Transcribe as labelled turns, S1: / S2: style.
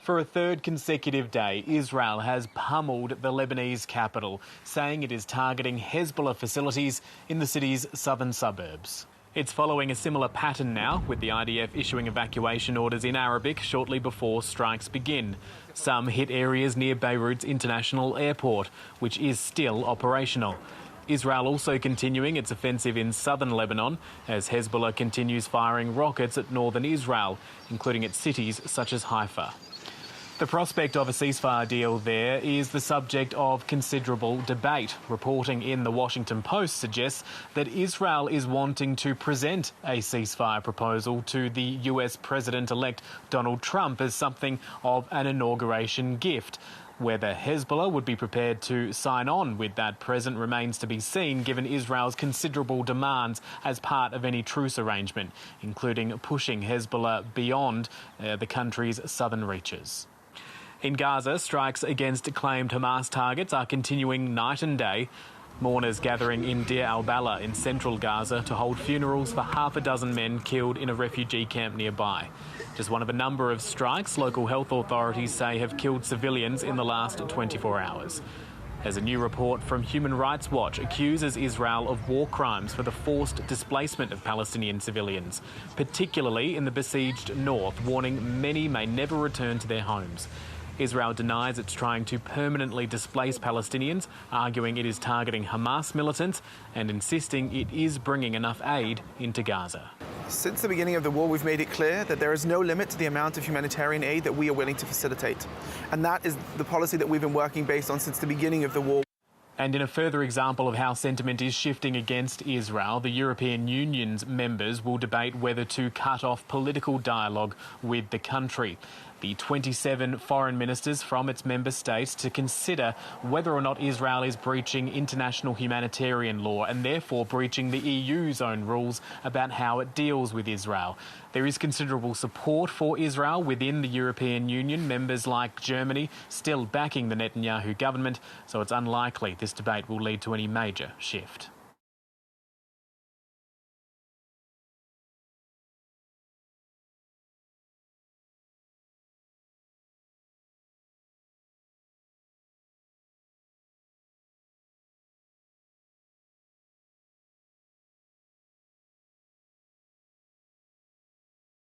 S1: For a third consecutive day, Israel has pummeled the Lebanese capital, saying it is targeting Hezbollah facilities in the city's southern suburbs. It's following a similar pattern now, with the IDF issuing evacuation orders in Arabic shortly before strikes begin. Some hit areas near Beirut's international airport, which is still operational. Israel also continuing its offensive in southern Lebanon as Hezbollah continues firing rockets at northern Israel, including at cities such as Haifa. The prospect of a ceasefire deal there is the subject of considerable debate. Reporting in the Washington Post suggests that Israel is wanting to present a ceasefire proposal to the US President-elect Donald Trump as something of an inauguration gift. Whether Hezbollah would be prepared to sign on with that present remains to be seen, given Israel's considerable demands as part of any truce arrangement, including pushing Hezbollah beyond the country's southern reaches. In Gaza, strikes against claimed Hamas targets are continuing night and day. Mourners gathering in Deir al-Balah in central Gaza to hold funerals for half a dozen men killed in a refugee camp nearby. Just one of a number of strikes local health authorities say have killed civilians in the last 24 hours. As a new report from Human Rights Watch accuses Israel of war crimes for the forced displacement of Palestinian civilians, particularly in the besieged north, warning many may never return to their homes. Israel denies it's trying to permanently displace Palestinians, arguing it is targeting Hamas militants and insisting it is bringing enough aid into Gaza.
S2: Since the beginning of the war, we've made it clear that there is no limit to the amount of humanitarian aid that we are willing to facilitate. And that is the policy that we've been working based on since the beginning of the war.
S1: And in a further example of how sentiment is shifting against Israel, the European Union's members will debate whether to cut off political dialogue with the country. The 27 foreign ministers from its member states to consider whether or not Israel is breaching international humanitarian law and therefore breaching the EU's own rules about how it deals with Israel. There is considerable support for Israel within the European Union, members like Germany still backing the Netanyahu government, so it's unlikely this debate will lead to any major shift.